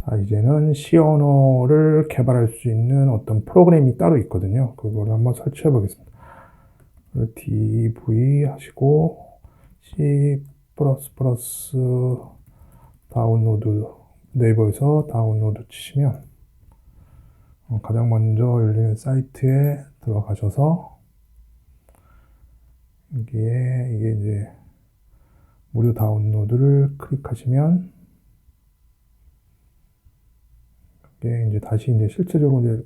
자, 이제는 C 언어를 개발할 수 있는 어떤 프로그램이 따로 있거든요. 그걸 한번 설치해 보겠습니다. dv 하시고 C++ 다운로드, 네이버에서 다운로드 치시면 가장 먼저 열리는 사이트에 들어가셔서 여기에 이게 이제 무료 다운로드를 클릭하시면 이게 이제 다시 이제 실제적으로 이제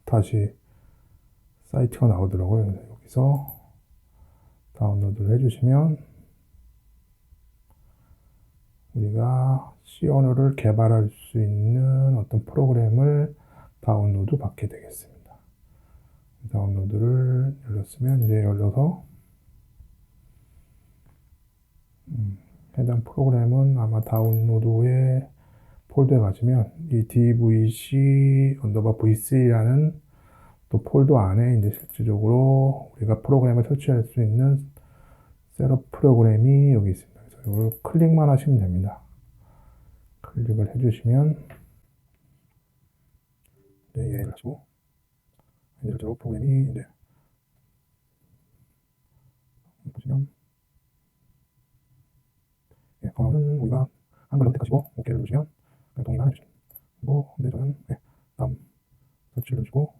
다시 사이트가 나오더라고요. 그래서 여기서 다운로드를 해주시면 우리가 C 언어를 개발할 수 있는 어떤 프로그램을 다운로드 받게 되겠습니다. 다운로드를 열렸으면 이제 열려서 해당 프로그램은 아마 다운로드에 폴더에 가시면 이 dvc_v3라는 또 폴더 안에 이제 실질적으로 우리가 프로그램을 설치할 수 있는 셋업 프로그램이 여기 있습니다. 그래서 이걸 클릭만 하시면 됩니다. 클릭을 해주시면 네, 이해를 하시고 실제로 프로그램이 이제 보시면 언어는 우리가 한글로 선택하시고 OK를 누르시면 동의만 해주시면 그리고 근데 저는 다음 설치를 누르시고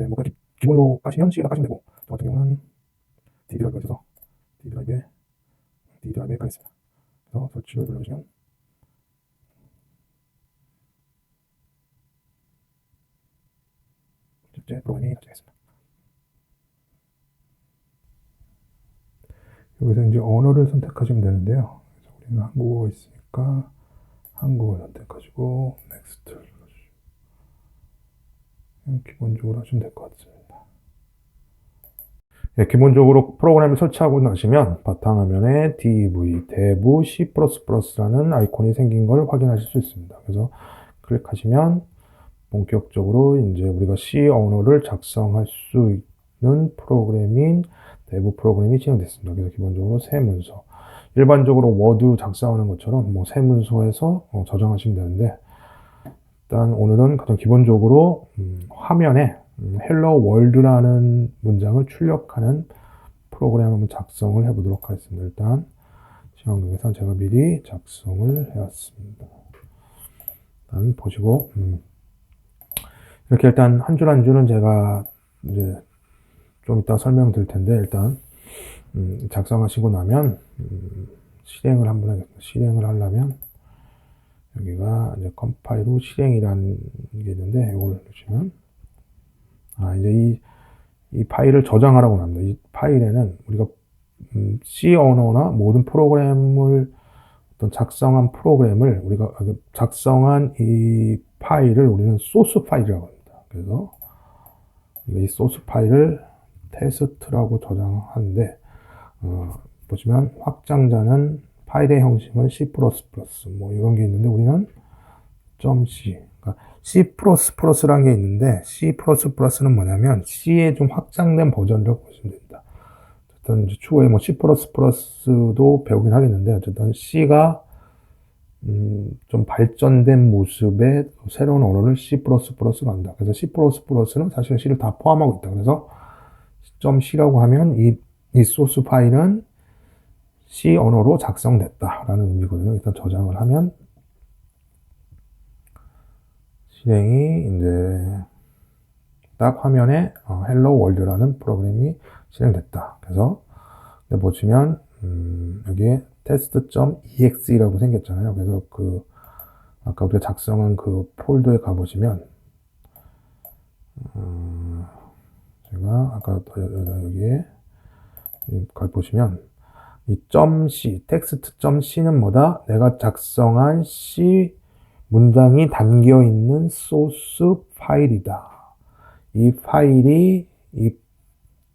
뭐 기본으로 까시면 C에다 까시면 되고 저 같은 경우는 D 드라이브가 있어서 D 드라이브에 까겠습니다. 그래서 설치를 눌러주시면 실제 프로그램이 설치되겠습니다. 여기서 이제 언어를 선택하시면 되는데요. 그래서 우리는 한국어가 있으니까 한국어 선택하시고 넥스트를 눌러주시고 기본적으로 하시면 될 것 같습니다. 기본적으로 프로그램을 설치하고 나시면 바탕화면에 DV, 대부 C++라는 아이콘이 생긴 걸 확인하실 수 있습니다. 그래서 클릭하시면 본격적으로 이제 우리가 C 언어를 작성할 수 있는 프로그램인 대부 프로그램이 진행됐습니다. 그래서 기본적으로 새 문서, 일반적으로 워드 작성하는 것처럼 새 문서에서 저장하시면 되는데 일단 오늘은 가장 기본적으로 화면에 헬로 월드라는 문장을 출력하는 프로그램을 한번 작성을 해보도록 하겠습니다. 일단 시간 관계상 제가 미리 작성을 해왔습니다. 일단 보시고 이렇게 일단 한 줄 한 줄은 제가 이제 좀 이따 설명드릴 텐데 일단 작성하시고 나면 실행을 한번 하겠습니다. 실행을 하려면 여기가 이제 컴파일 후 실행이라는 게 있는데 이걸 누르시면 이제 이 파일을 저장하라고 합니다. 이 파일에는 우리가 C 언어나 모든 프로그램을 어떤 작성한 프로그램을 우리가 작성한 이 파일을 우리는 소스 파일이라고 합니다. 그래서 이 소스 파일을 테스트라고 저장하는데 보시면 확장자는 파일의 형식은 C++ 이런 게 있는데 우리는 .c 그러니까 C++라는 게 있는데 C++는 뭐냐면 C의 좀 확장된 버전이라고 보시면 됩니다. 어쨌든 추후에 C++도 배우긴 하겠는데 어쨌든 C가 좀 발전된 모습의 새로운 언어를 C++로 한다. 그래서 C++는 사실 C를 다 포함하고 있다. 그래서 .c라고 하면 이 소스 파일은 C 언어로 작성됐다라는 의미거든요. 일단 저장을 하면 실행이 이제 딱 화면에 헬로 월드라는 프로그램이 실행됐다. 그래서 보시면 여기에 test.exe라고 생겼잖아요. 그래서 아까 우리가 작성한 그 폴더에 가보시면 제가 아까 여기에 보시면 이 .c, text.c는 뭐다? 내가 작성한 C 문장이 담겨 있는 소스 파일이다. 이 파일이 이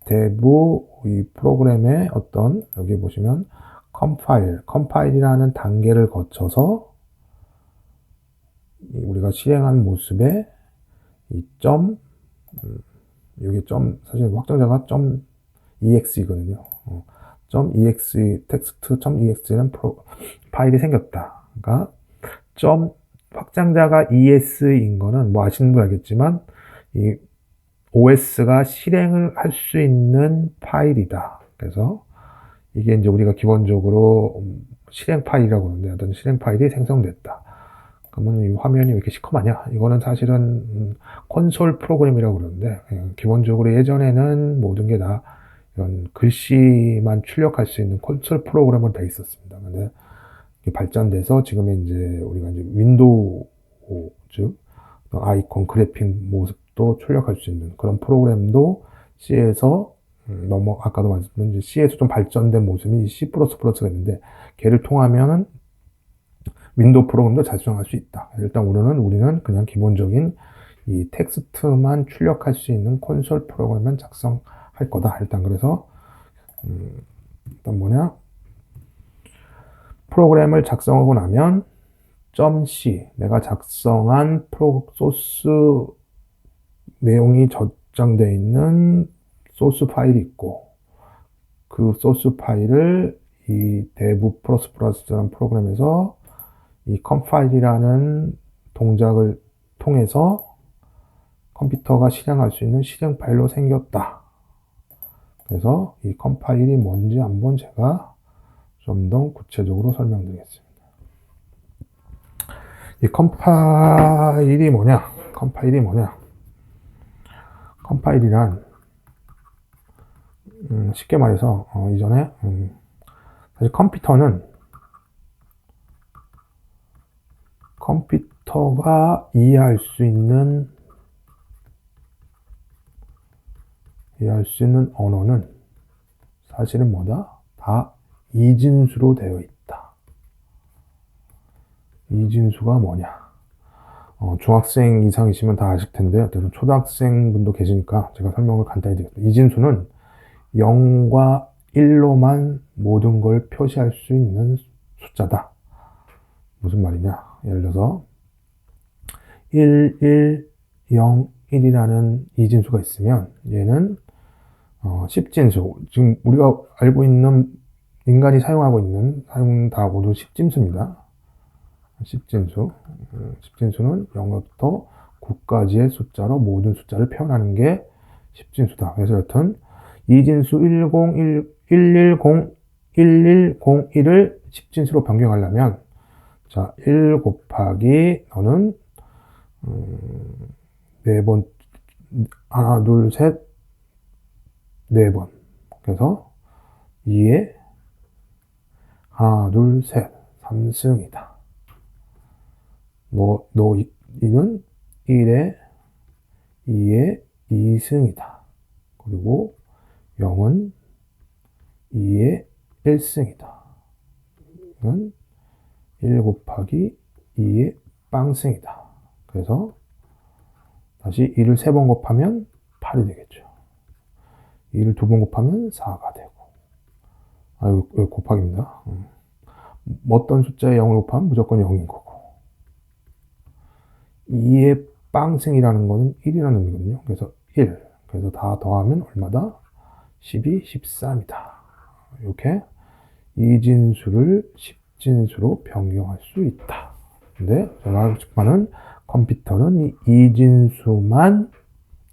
대부 이 프로그램의 어떤 여기 보시면 컴파일이라는 단계를 거쳐서 우리가 실행한 모습에 이 여기 사실 확장자가 .exe거든요. .exe 텍스트.exe는 파일이 생겼다. 그러니까 확장자가 ES인 거는 뭐 아시는 분 알겠지만 이 OS가 실행을 할 수 있는 파일이다. 그래서 이게 이제 우리가 기본적으로 실행 파일이라고 그러는데 어떤 실행 파일이 생성됐다. 그러면 이 화면이 왜 이렇게 시커하냐? 이거는 사실은 콘솔 프로그램이라고 그러는데 기본적으로 예전에는 모든 게 다 이런 글씨만 출력할 수 있는 콘솔 프로그램으로 되어 있었습니다. 근데 발전돼서 지금의 이제 우리가 이제 윈도우 즉 아이콘 그래픽 모습도 출력할 수 있는 그런 프로그램도 C에서 아까도 말씀드린 C에서 좀 발전된 모습이 C++가 있는데 걔를 통하면은 윈도우 프로그램도 잘 수정할 수 있다. 일단 우리는 그냥 기본적인 이 텍스트만 출력할 수 있는 콘솔 프로그램만 작성할 거다. 일단 그래서 일단 프로그램을 작성하고 나면 .c 내가 작성한 소스 내용이 저장되어 있는 소스 파일이 있고 그 소스 파일을 이 대부 플러스라는 프로그램에서 이 컴파일이라는 동작을 통해서 컴퓨터가 실행할 수 있는 실행 파일로 생겼다. 그래서 이 컴파일이 뭔지 한번 제가 좀 더 구체적으로 설명드리겠습니다. 이 컴파일이 뭐냐? 컴파일이란 쉽게 말해서 이전에 사실 컴퓨터가 이해할 수 있는 언어는 사실은 다 이진수로 되어 있다. 이진수가 뭐냐? 중학생 이상이시면 다 아실 텐데, 초등학생 분도 계시니까 제가 설명을 간단히 드리겠습니다. 이진수는 0과 1로만 모든 걸 표시할 수 있는 숫자다. 무슨 말이냐? 예를 들어서 1, 1, 0, 1이라는 이진수가 있으면 얘는 10진수. 지금 우리가 알고 있는 인간이 사용하고 있는 사용 다 모두 10진수입니다. 10진수. 10진수는 0부터 9까지의 숫자로 모든 숫자를 표현하는 게 10진수다. 그래서 여튼 이진수 1101을 10진수로 변경하려면 자, 1 곱하기 너는 4번 하나, 둘, 셋 4번. 그래서 2에 하나, 둘, 셋 3승이다. 이는 1에 2에 2승이다. 그리고 0은 2에 1승이다. 이건 1 곱하기 2의 빵승이다. 그래서 다시 2를 3번 곱하면 8이 되겠죠. 2를 2번 곱하면 4가 되고. 여기 곱하기입니다. 어떤 숫자에 0을 곱하면 무조건 0인 거고. 2의 빵승이라는 거는 1이라는 의미거든요. 그래서 1. 그래서 다 더하면 얼마다? 12, 13이다. 이렇게 이진수를 10진수로 변경할 수 있다. 근데 제가 하고 싶어하는 컴퓨터는 이 이진수만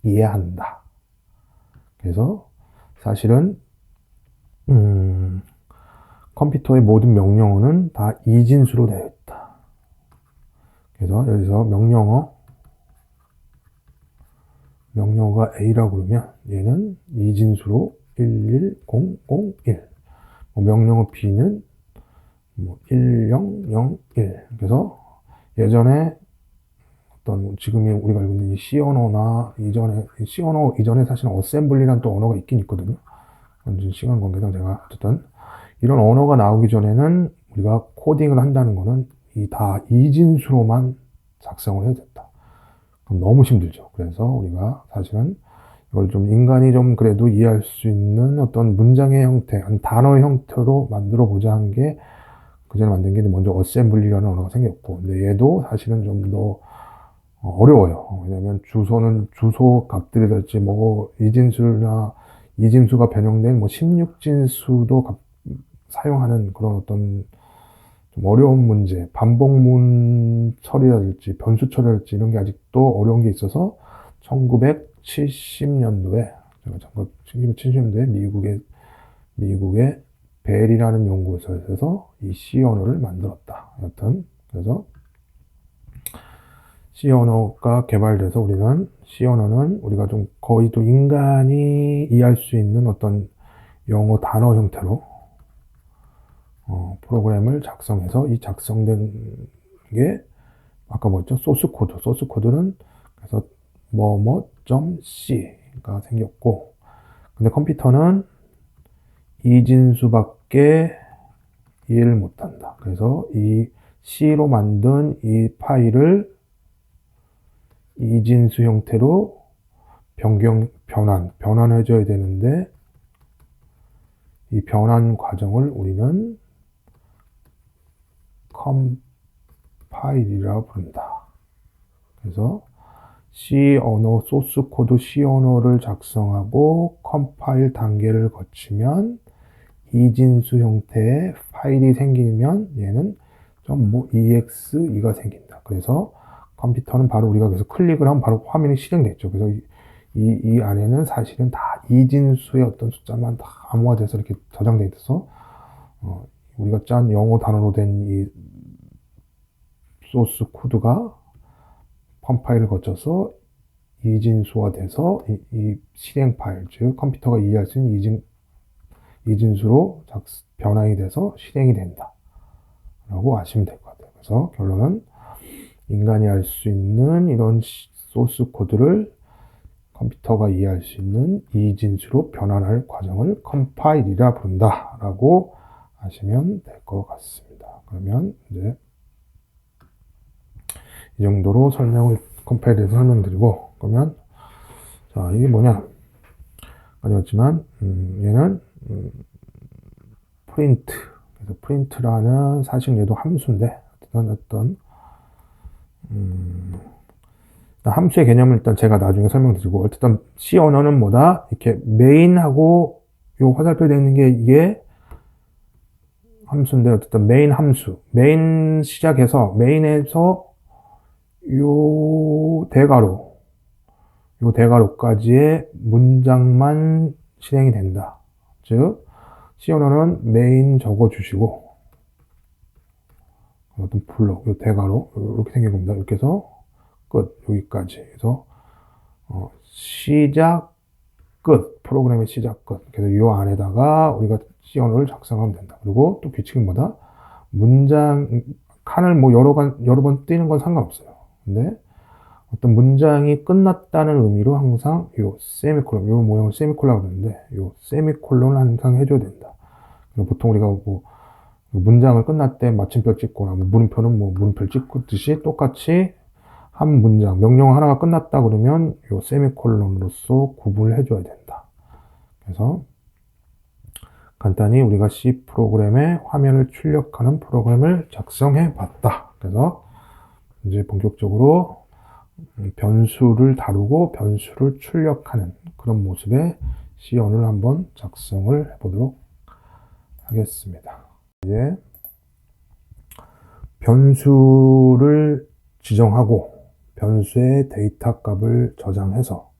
이해한다. 그래서 사실은 컴퓨터의 모든 명령어는 다 이진수로 되어 있다. 그래서 여기서 명령어가 A라고 그러면 얘는 이진수로 11001. 명령어 B는 1001. 그래서 예전에 지금이 우리가 알고 있는 이 C 언어나 C 언어 이전에 사실 어셈블리라는 또 언어가 있긴 있거든요. 시간 관계상 제가 어쨌든 이런 언어가 나오기 전에는 우리가 코딩을 한다는 거는 다 이진수로만 작성을 해야 된다. 그럼 너무 힘들죠. 그래서 우리가 사실은 이걸 좀 인간이 좀 그래도 이해할 수 있는 어떤 문장의 형태, 한 단어의 형태로 만들어 보자 한 게 그전에 만든 게 먼저 어셈블리라는 언어가 생겼고, 근데 얘도 사실은 좀 더 어려워요. 왜냐면 주소 값들이 될지 이진수가 변형된 16진수도 사용하는 그런 어떤 좀 어려운 문제, 반복문 처리랄지 변수 처리랄지 이런 게 아직도 어려운 게 있어서 1970년도에 1970년도에 미국의 벨이라는 연구소에서 이 C 언어를 만들었다. 여튼 그래서 C 언어가 개발돼서 우리는 C 언어는 우리가 좀 거의 또 인간이 이해할 수 있는 어떤 영어 단어 형태로 프로그램을 작성해서 이 작성된 게 아까 뭐였죠? 소스 코드. 소스 코드는 그래서 뭐뭐.c가 생겼고, 근데 컴퓨터는 이진수밖에 이해를 못한다. 그래서 이 C로 만든 이 파일을 이진수 형태로 변환해줘야 되는데, 이 변환 과정을 우리는 컴파일이라고 부른다. 그래서 C 언어, 소스 코드 C 언어를 작성하고 컴파일 단계를 거치면 이진수 형태의 파일이 생기면 얘는 .exe가 생긴다. 그래서 컴퓨터는 바로 우리가 그래서 클릭을 하면 바로 화면이 실행됐죠. 그래서 이 안에는 사실은 다 이진수의 어떤 숫자만 다 암호화돼서 이렇게 저장돼 있어서 우리가 짠 영어 단어로 된 이 소스 코드가 컴파일을 거쳐서 이진수화돼서 이 실행 파일, 즉 컴퓨터가 이해할 수 있는 이진수로 변환이 돼서 실행이 된다 라고 아시면 될 것 같아요. 그래서 결론은 인간이 알 수 있는 이런 소스 코드를 컴퓨터가 이해할 수 있는 이진수로 변환할 과정을 컴파일이라 부른다 라고 아시면 될 것 같습니다. 그러면 이제 이 정도로 컴파일에 대해서 설명드리고, 그러면 자 이게 뭐냐, 아니었지만 얘는 프린트. 그래서 프린트라는 사실 얘도 함수인데 어떤 함수의 개념을 일단 제가 나중에 설명드리고, 어쨌든 C 언어는 뭐다? 이렇게 메인하고 요 화살표 되어 있는 게 이게 함수인데, 어쨌든 메인 함수, 메인 시작해서 메인에서 요 대괄호까지의 문장만 실행이 된다. 즉 C 언어는 메인 적어주시고 어떤 블록, 요 대괄호 이렇게 생긴 겁니다. 이렇게 해서 끝, 여기까지 해서 시작 끝, 프로그램의 시작 끝. 그래서 이 안에다가 우리가 C 언어를 작성하면 된다. 그리고 또 규칙은 뭐다? 문장 칸을 뭐 여러 번 띄는 건 상관없어요. 근데 어떤 문장이 끝났다는 의미로 항상 요 세미콜론, 요 모양을 세미콜론이라고 그러는데, 요 세미콜론을 항상 해줘야 된다. 보통 우리가 뭐 문장을 끝날 때 마침표 찍거나 물음표는 물음표를 찍듯이 똑같이 한 문장, 명령 하나가 끝났다 그러면 요 세미콜론으로서 구분을 해줘야 된다. 그래서 간단히 우리가 C 프로그램에 화면을 출력하는 프로그램을 작성해 봤다. 그래서 이제 본격적으로 변수를 다루고 변수를 출력하는 그런 모습의 C 언어를 한번 작성을 해보도록 하겠습니다. 이제 변수를 지정하고 변수의 데이터 값을 저장해서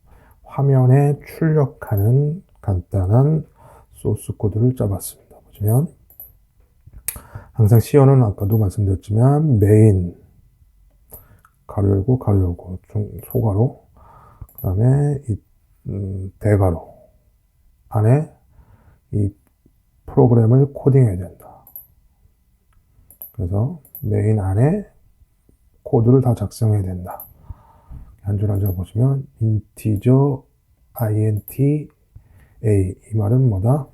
화면에 출력하는 간단한 소스 코드를 짜봤습니다. 보시면 항상 C 언어는 아까도 말씀드렸지만 메인 가로 열고 가로 열고 소가로, 그 다음에 이 대가로 안에 이 프로그램을 코딩해야 된다. 그래서 메인 안에 코드를 다 작성해야 된다. 한 줄 한 줄 보시면 인티저 int a, 이 말은 뭐다?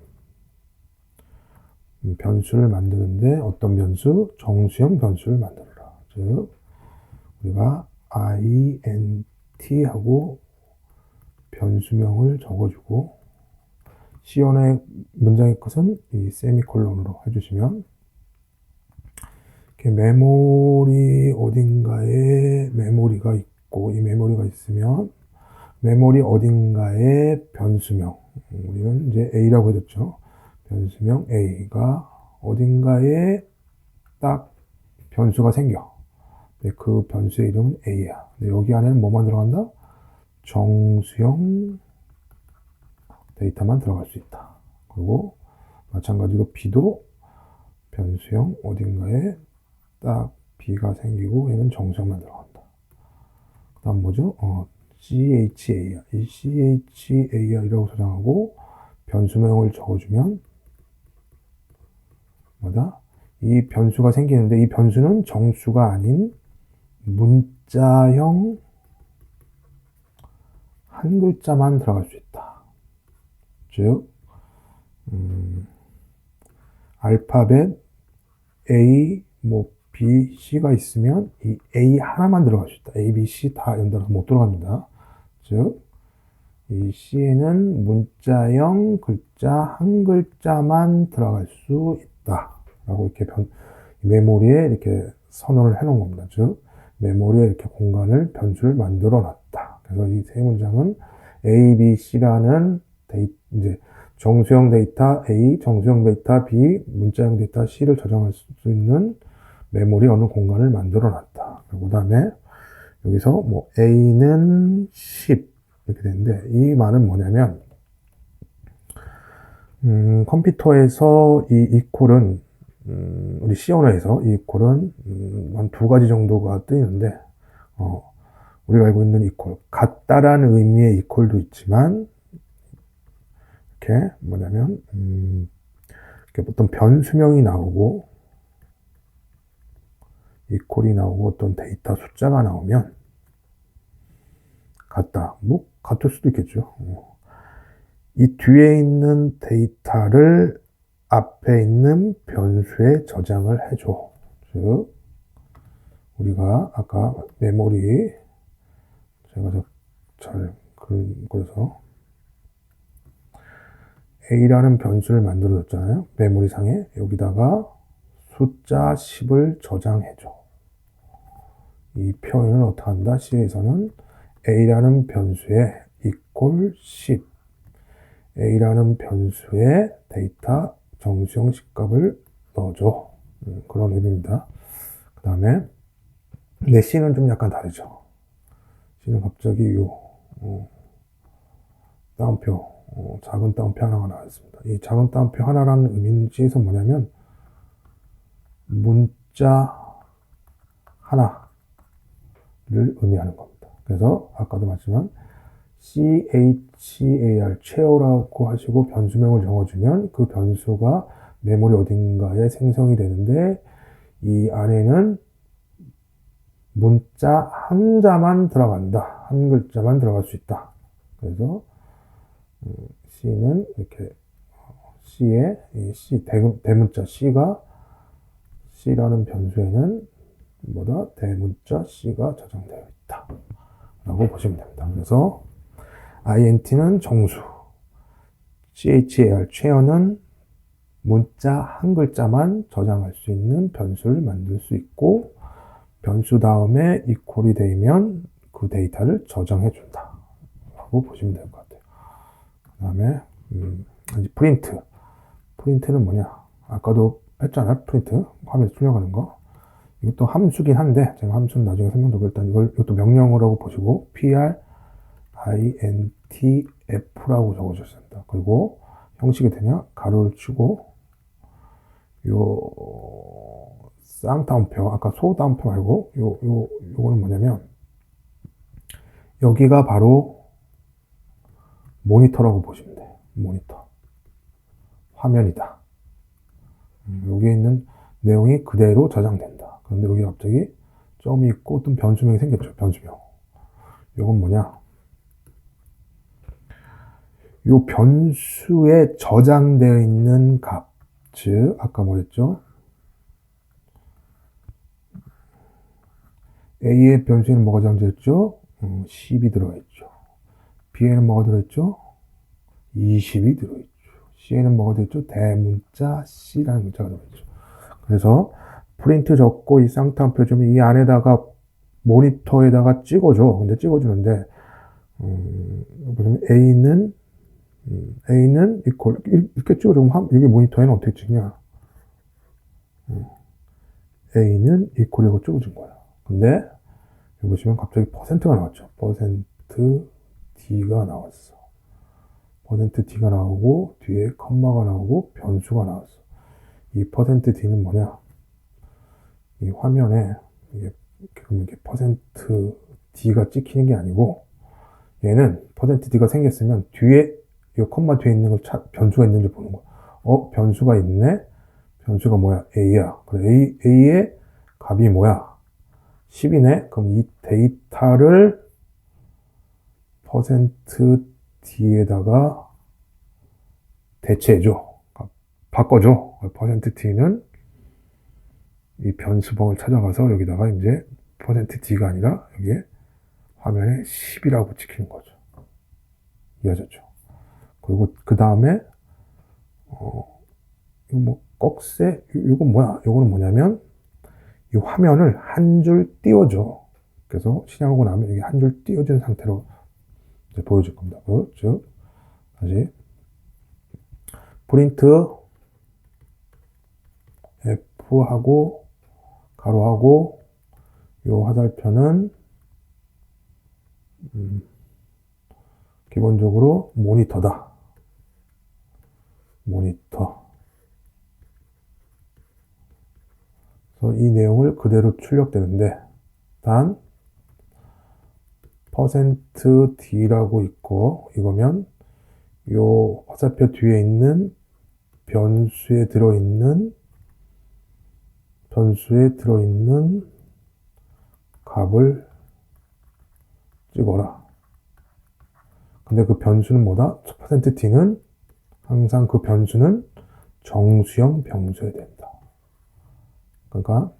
변수를 만드는데 어떤 변수? 정수형 변수를 만들어라. 즉 우리가 int 하고 변수명을 적어주고 C 언어의 문장의 끝은 이 세미콜론으로 해주시면, 이렇게 메모리 어딘가에 메모리가 있고, 이 메모리가 있으면 메모리 어딘가에 변수명, 우리는 이제 A라고 해줬죠. 변수명 A가 어딘가에 딱 변수가 생겨. 근데 그 변수의 이름은 A야. 근데 여기 안에는 뭐만 들어간다? 정수형 데이터만 들어갈 수 있다. 그리고 마찬가지로 B도 변수형 어딘가에 딱 B가 생기고 얘는 정수형만 들어간다. 그 다음 뭐죠? CHA야. 이 CHAR이라고 저장하고 변수명을 적어주면 뭐다? 이 변수가 생기는데 이 변수는 정수가 아닌 문자형 한 글자만 들어갈 수 있다. 즉 알파벳 A, 뭐 B, C가 있으면 이 A 하나만 들어갈 수 있다. A, B, C 다 연달아서 못 들어갑니다. 즉 이 C에는 문자형 글자 한 글자만 들어갈 수 있다. 라고 이렇게 메모리에 이렇게 선언을 해 놓은 겁니다. 즉 메모리에 이렇게 공간을 변수를 만들어 놨다. 그래서 이 세 문장은 A, B, C라는 이제 정수형 데이터 A, 정수형 데이터 B, 문자형 데이터 C를 저장할 수 있는 메모리 어느 공간을 만들어 놨다. 그 다음에 여기서 뭐 A는 10 이렇게 되는데 이 말은 뭐냐면 컴퓨터에서 이 이퀄은 우리 C 언어에서 이 이퀄은 한 두 가지 정도가 뜨이는데 우리가 알고 있는 이퀄 같다라는 의미의 이퀄도 있지만 이렇게 뭐냐면 이렇게 어떤 변수명이 나오고 이퀄이 나오고 어떤 데이터 숫자가 나오면 같다. 뭐 같을 수도 있겠죠. 이 뒤에 있는 데이터를 앞에 있는 변수에 저장을 해줘. 즉 우리가 아까 메모리 제가 잘 그래서 A라는 변수를 만들어줬잖아요. 메모리상에 여기다가 숫자 10을 저장해줘. 이 표현을 어떻게 한다? C에서는 A라는 변수에 equal 10 A라는 변수에 데이터 정수형 식값을 넣어줘. 그런 의미입니다. 그 다음에 근데 C는 좀 약간 다르죠. C는 갑자기 따옴표 작은 따옴표 하나가 나왔습니다. 이 작은 따옴표 하나라는 의미는 C에서 뭐냐면 문자 하나를 의미하는 겁니다. 그래서 아까도 말했지만 CHAR, chair라고 하시고 변수명을 정해주면 그 변수가 메모리 어딘가에 생성이 되는데 이 안에는 문자 한 자만 들어간다. 한 글자만 들어갈 수 있다. 그래서 C는 이렇게 C에 C 대문자 C가 C라는 변수에는 뭐다? 대문자 C가 저장되어 있다. 라고 보시면 됩니다. 그래서 INT는 정수, CHAR, chair는 문자 한 글자만 저장할 수 있는 변수를 만들 수 있고 변수 다음에 equal이 되면 그 데이터를 저장해 준다. 라고 보시면 될 것 같아요. 그 다음에 프린트. 프린트는 뭐냐? 아까도 했잖아요. 프린트. 화면에 출력하는 거. 이것도 함수긴 한데 제가 함수는 나중에 설명드리고 일단 이것도 명령어라고 보시고 printf라고 적어주셨습니다. 그리고 형식이 되냐? 가로를 치고 요 쌍따옴표 아까 소따옴표 말고 요거는 뭐냐면 여기가 바로 모니터라고 보시면 돼요. 모니터 화면이다. 여기에 있는 내용이 그대로 저장된다. 그런데 여기 갑자기 점이 있고 어떤 변수명이 생겼죠. 변수명. 이건 뭐냐? 이 변수에 저장되어 있는 값, 즉 아까 뭐랬죠? A의 변수에는 뭐가 저장되어 있죠? 10이 들어있죠. B에는 뭐가 들어있죠? 20이 들어있죠. C에는 뭐가 들어있죠? 대문자 C라는 문자가 들어있죠. 그래서 프린트 적고 이 쌍따옴표 좀 이 안에다가 모니터에다가 찍어줘. 근데 찍어주는데 보시면 A는 이퀄 이렇게 찍어주면 여기 모니터에는 어떻게 찍냐? A는 이퀄이고 찍어준 거야. 근데 여기 보시면 갑자기 퍼센트가 나왔죠. 퍼센트 D가 나왔어. 퍼센트 D가 나오고 뒤에 컴마가 나오고 변수가 나왔어. 이 퍼센트 D는 뭐냐? 이 화면에 이게 퍼센트 D가 찍히는 게 아니고 얘는 퍼센트 D가 생겼으면 뒤에 이 컴마 뒤에 있는 걸 변수가 있는지 보는 거야. 변수가 있네? 변수가 뭐야? A야. 그래, A의 값이 뭐야? 10이네? 그럼 이 데이터를 퍼센트 D에다가 대체해줘. 바꿔줘. 퍼센트 D는 이 변수봉을 찾아가서 여기다가 이제 퍼센트 D가 아니라 여기에 화면에 10이라고 찍히는 거죠. 이어졌죠. 그리고 그 다음에 이거 뭐 꺽쇠 이건 뭐야? 이거는 뭐냐면 이 화면을 한 줄 띄워줘. 그래서 실행하고 나면 이게 한 줄 띄워진 상태로 이제 보여줄 겁니다. 즉 다시 프린트 F하고 가로하고 요 화살표는 기본적으로 모니터다. 모니터. 그래서 이 내용을 그대로 출력되는데 단 퍼센트 %D라고 있고 이거면 요 화살표 뒤에 있는 변수에 들어있는 값을 찍어라. 근데 그 변수는 뭐다? 퍼센트 %D는 항상 그 변수는 정수형 변수여야 된다. 그러니까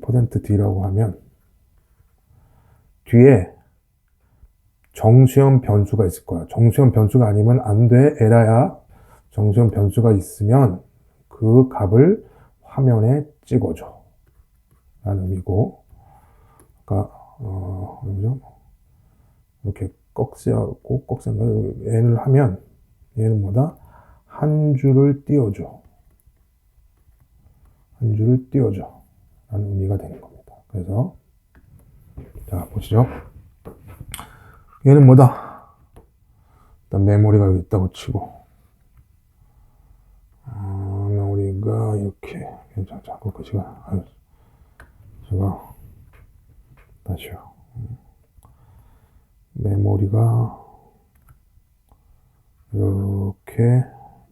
퍼센트 %D라고 하면 뒤에 정수형 변수가 있을 거야. 정수형 변수가 아니면 안 돼. 에라야. 정수형 변수가 있으면 그 값을 화면에 찍어줘. 라는 의미고. 그러니까, 이렇게 꺽쇠하고 꺽쇠인가 N을 하면 얘는 뭐다? 한 줄을 띄워줘. 한 줄을 띄워줘. 라는 의미가 되는 겁니다. 그래서, 자, 보시죠. 얘는 뭐다? 일단 메모리가 여기 있다고 치고, 메모리가 이렇게, 자꾸 그 시간, 제가, 다시요. 메모리가 이렇게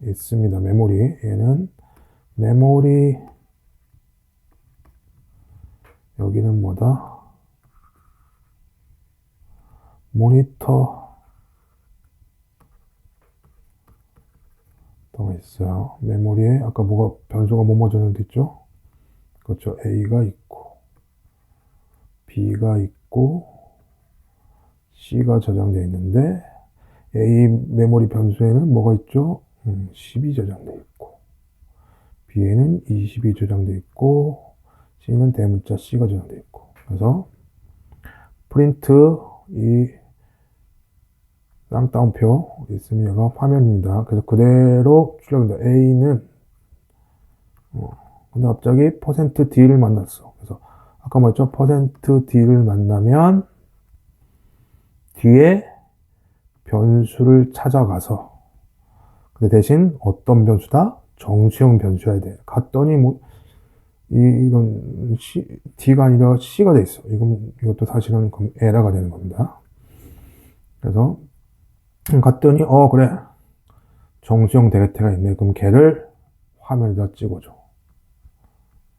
있습니다. 메모리. 얘는 메모리, 여기는 뭐다? 모니터 또 있어요. 메모리에 아까 뭐가 변수가 뭐뭐 저장돼 있죠? 그렇죠. A가 있고 B가 있고 C가 저장되어 있는데 A 메모리 변수에는 뭐가 있죠? 10이 저장되어 있고 B에는 20이 저장되어 있고 C는 대문자 C가 저장되어 있고 그래서 프린트 이 쌍따옴표 있으면 얘가 화면입니다. 그래서 그대로 출력합니다. A는 근데 갑자기 퍼센트 %D를 만났어. 그래서 아까 뭐였죠? 퍼센트 %D를 만나면 뒤에 변수를 찾아가서 근데 대신 어떤 변수다? 정수형 변수여야 돼. 갔더니 뭐 이건 D가 아니라 C가 돼 있어. 이것도 사실은 에러가 되는 겁니다. 그래서 갔더니 그래 정수형 대개태가 있네. 그럼 걔를 화면에다 찍어줘.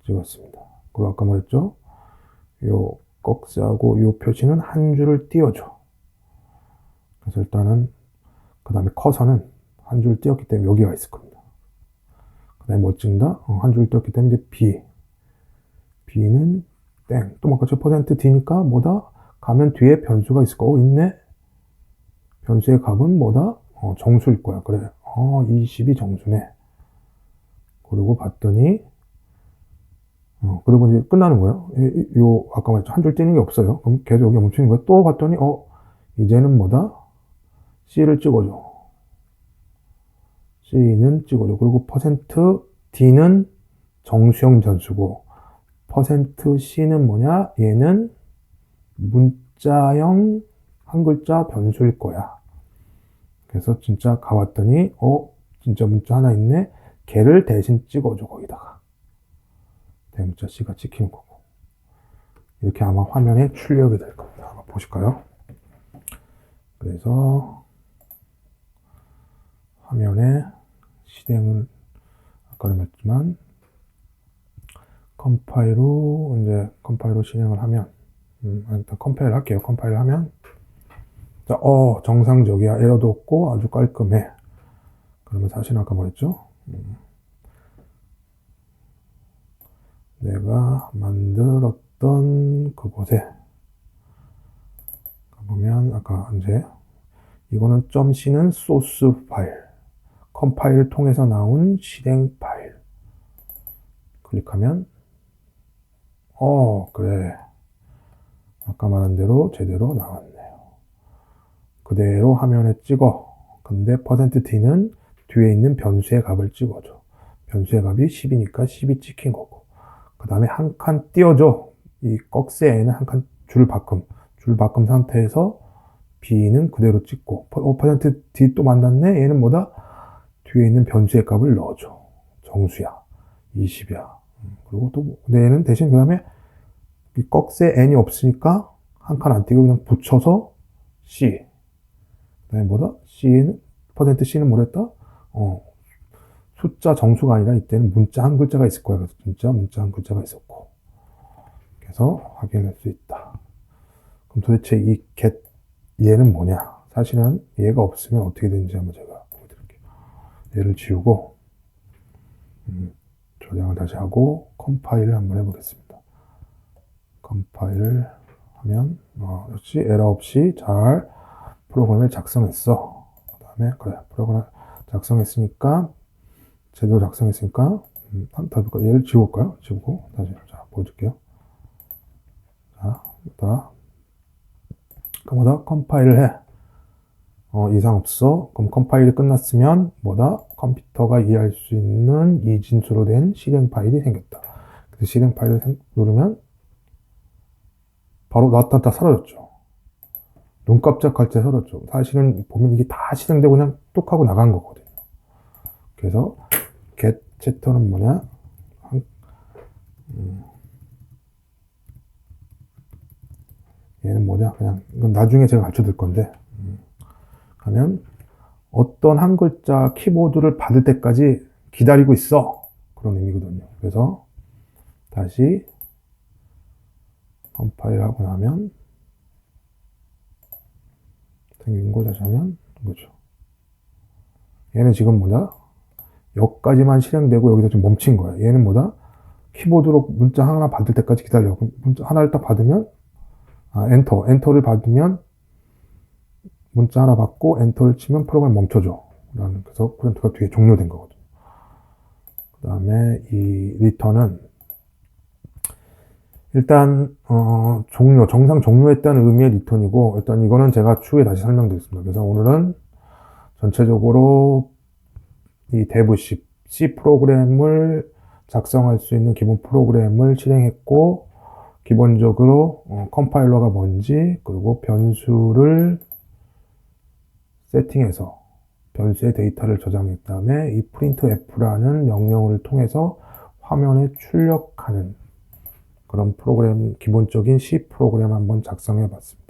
찍었습니다. 그리고 아까 말했죠? 요 꺽쇠하고 요 표시는 한 줄을 띄워줘. 그래서 일단은 그 다음에 커서는 한 줄 띄웠기 때문에 여기가 있을 겁니다. 그 다음에 뭐 찍는다? 한 줄 띄웠기 때문에 이제 B는 땡. 또 아까 퍼센트 %D니까 뭐다? 가면 뒤에 변수가 있을 거고 있네? 변수의 값은 뭐다? 정수일 거야. 그래. 20이 정수네. 그리고 봤더니, 그러고 이제 끝나는 거예요. 아까 말했죠. 한 줄 띄는 게 없어요. 그럼 계속 여기 멈추는 거야. 또 봤더니, 이제는 뭐다? C를 찍어줘. C는 찍어줘. 그리고 퍼센트 %D는 정수형 변수고 %c는 뭐냐? 얘는 문자형 한 글자 변수일 거야. 그래서 진짜 가봤더니 진짜 문자 하나 있네. 걔를 대신 찍어줘 거기다가. 대문자 C가 찍히는 거고. 이렇게 아마 화면에 출력이 될 겁니다. 한번 보실까요? 그래서 화면에 실행을 아까는 했지만 컴파일로 실행을 하면 일단 컴파일 할게요. 컴파일 하면 자, 정상적이야. 에러도 없고 아주 깔끔해. 그러면 사실 아까 뭐랬죠? 내가 만들었던 그곳에 가보면 아까 이제 이거는 .c는 소스 파일, 컴파일을 통해서 나온 실행 파일. 클릭하면 그래. 아까 말한 대로 제대로 나왔네요. 그대로 화면에 찍어. 근데 %t는 뒤에 있는 변수의 값을 찍어줘. 변수의 값이 10이니까 10이 찍힌 거고. 그 다음에 한 칸 띄워줘. 이 꺽쇠 N은 한 칸 줄 바꿈 상태에서 B는 그대로 찍고. %t 또 만났네? 얘는 뭐다? 뒤에 있는 변수의 값을 넣어줘. 정수야. 20이야. 그리고 또, 얘는 대신 그 다음에 이 꺽쇠 N이 없으니까 한 칸 안 띄고 그냥 붙여서 C. 그 다음에 뭐다? C는, %C는 뭐랬다? 숫자 정수가 아니라 이때는 문자 한 글자가 있을 거야. 그래서 진짜 문자 한 글자가 있었고. 그래서 확인할 수 있다. 그럼 도대체 이 get 얘는 뭐냐? 사실은 얘가 없으면 어떻게 되는지 한번 제가 보여드릴게요. 얘를 지우고 저장을 다시 하고 컴파일을 한번 해보겠습니다. 컴파일을 하면 역시 에러 없이 잘 프로그램을 작성했어. 그 다음에 그래 프로그램 작성했으니까 제대로 작성했으니까 얘를 지울까요? 지우고 다시 자 보여줄게요. 자 뭐다 컴파일을 해. 이상 없어. 그럼 컴파일이 끝났으면 뭐다? 컴퓨터가 이해할 수 있는 이진수로 된 실행 파일이 생겼다. 그래서 실행 파일을 누르면 바로 나타났다 사라졌죠. 눈 깜짝할 때 사라졌죠. 사실은 보면 이게 다 실행되고 그냥 뚝 하고 나간 거거든요. 그래서 get chapter는 뭐냐? 얘는 뭐냐? 그냥 이건 나중에 제가 가르쳐 드릴 건데 하면 어떤 한 글자 키보드를 받을 때까지 기다리고 있어. 그런 의미거든요. 그래서 다시 컴파일 하고 나면 생긴 걸 다시 하면 이거죠. 얘는 지금 뭐냐? 여기까지만 실행되고 여기서 좀 멈춘 거야. 얘는 뭐다? 키보드로 문자 하나 받을 때까지 기다려. 문자 하나를 딱 받으면 엔터를 받으면 문자 하나 받고 엔터를 치면 프로그램 멈춰줘. 그래서 프린트가 뒤에 종료된 거거든요. 그 다음에 이 리턴은 일단 정상 종료했다는 의미의 리턴이고 일단 이거는 제가 추후에 다시 설명드리겠습니다. 그래서 오늘은 전체적으로 이 dev C 프로그램을 작성할 수 있는 기본 프로그램을 실행했고 기본적으로 컴파일러가 뭔지 그리고 변수를 세팅해서 변수의 데이터를 저장했 다음에 이 printf라는 명령을 통해서 화면에 출력하는 그런 프로그램, 기본적인 C 프로그램 한번 작성해 봤습니다.